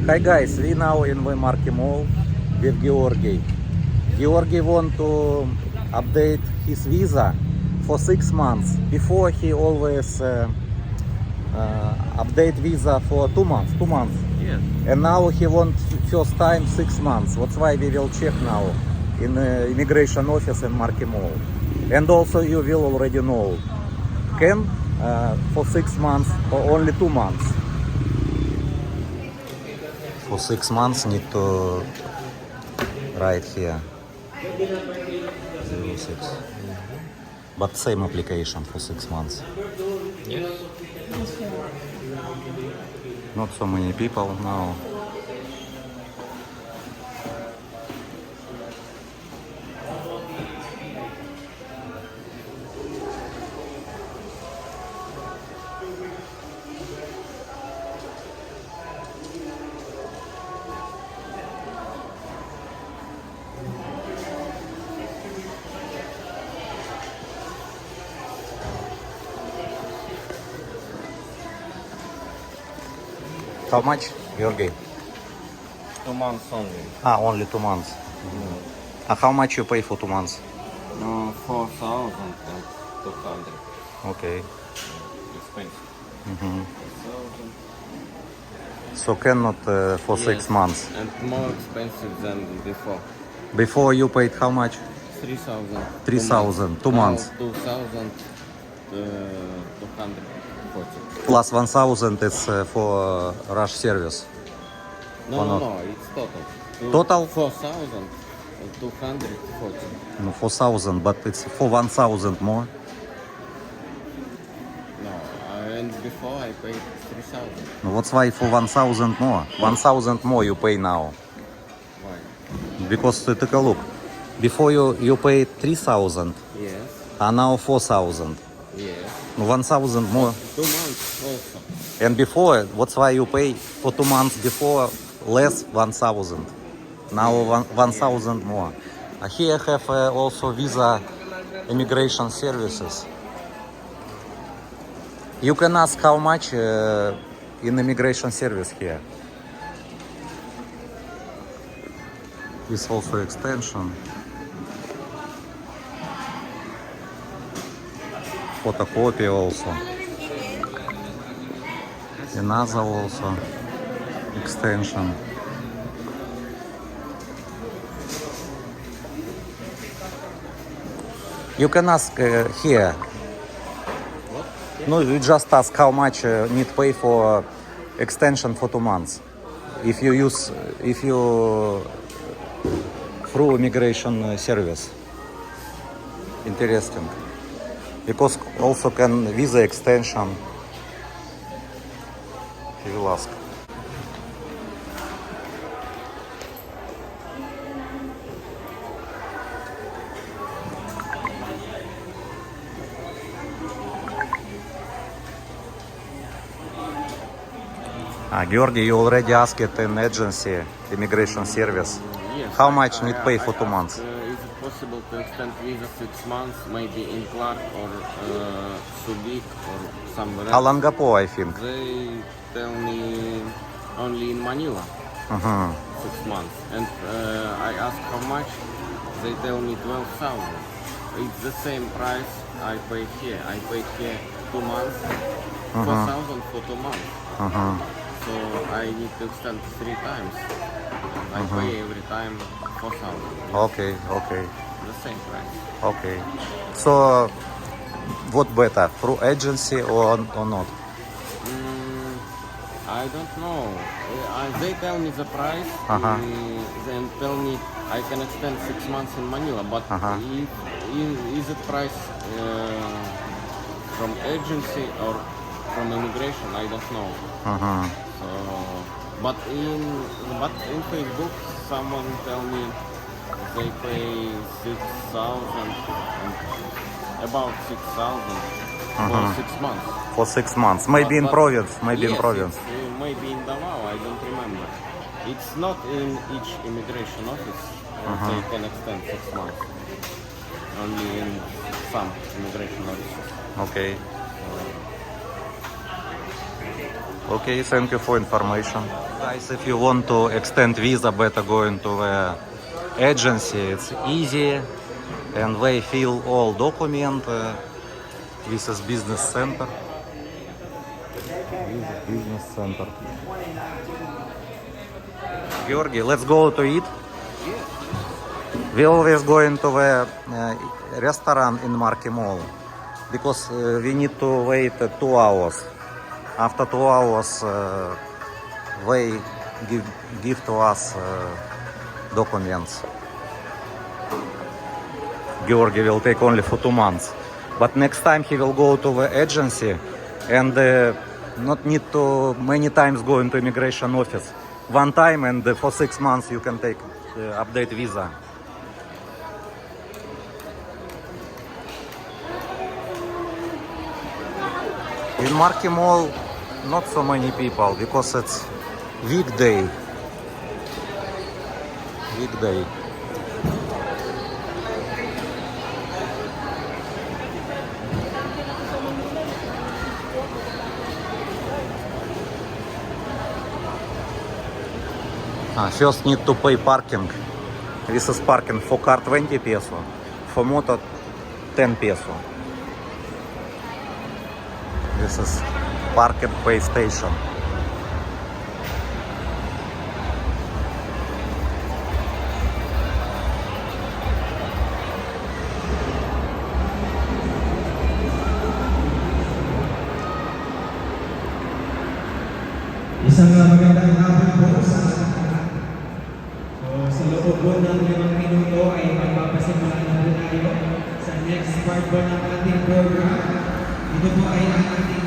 Hi guys, we now in Market Mall with Georgi. Georgi want to update his visa for 6 months. Before he always update visa for 2 months. Yes. And now he want first time 6 months. That's why we will check now in immigration office in Market Mall. And also you will already know, can for 6 months or only 2 months. For 6 months need to write here 06. But same application for 6 months. Yes. Not so many people now. How much, Georgi? 2 months only. Only 2 months. How much you pay for 2 months? 4,200. Okay. Expensive. 4,000. So cannot for 6 Yes. months. And more expensive than before. Before you paid how much? 3,000. 3,000, 2 months. 2,240. Plus 1,000 is for rush service. No, Or no, not? no, it's total. Total? 4,240. No, 4,000, but it's for 1,000 more. No, and before I paid 3,000. No, that's why for 1,000 more. 1,000 more you pay now. Why? Because take a look. Before you paid 3,000, Yes, and now 4,000. yes. 1,000 more. 2 months also. And before, that's why you pay for 2 months before less 1,000. Now 1,000 more. Here have also visa immigration services. You can ask how much in immigration service here. This also extension. Photocopy also. Another also extension. You can ask here. No, you just ask how much need pay for extension for 2 months. If you through immigration service. Interesting. Because also can visa extension. He will ask. Georgi, you already asked it in agency, immigration service. Yes. How much need pay for 2 months? Is it possible to extend visa 6 months, maybe in Clark or Subic or somewhere else? Alangapo, I think. They tell me only in Manila, 6 months. And I ask how much, they tell me 12,000. It's the same price I pay here. I paid here 2 months, 4,000 for 2 months. So I need to extend 3 times. I pay every time 4,000. Okay. The same price. Okay. So, what better, through agency or not? I don't know. They tell me the price. Then tell me I can extend 6 months in Manila. But is it price from agency or from immigration? I don't know. So, but in Facebook, someone tell me they pay 6,000, about 6,000 for 6 months. For 6 months. Maybe in province. Maybe in Yes, province. maybe in Davao. I don't remember. It's not in each immigration office. They can extend 6 months. Only in some immigration offices. Okay. Okay, thank you for information. Guys, if you want to extend visa, better going to the agency. It's easy and they fill all document. This is business center. This is business center. Georgi, let's go to eat. We always going to the restaurant in Market Mall because we need to wait 2 hours. After 2 hours, they give to us documents. Georgi will take only for 2 months, but next time he will go to the agency and not need to many times go into immigration office. One time and for 6 months you can take update visa. In Market Mall, not so many people because it's weekday. First need to pay parking. This is parking for car 20 peso, for motor 10 peso. This is parking pay station. Isang magandang hapon po sa lahat. Sa loob po ng 5 minuto ay magpapasimula na po tayo sa next part po ng ating program. Ito po ay ang ating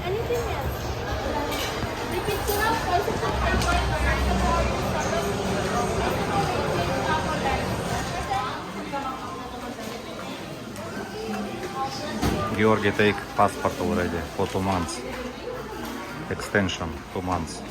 Anything else? The picture of Georgi take passport already for 2 months. Extension 2 months.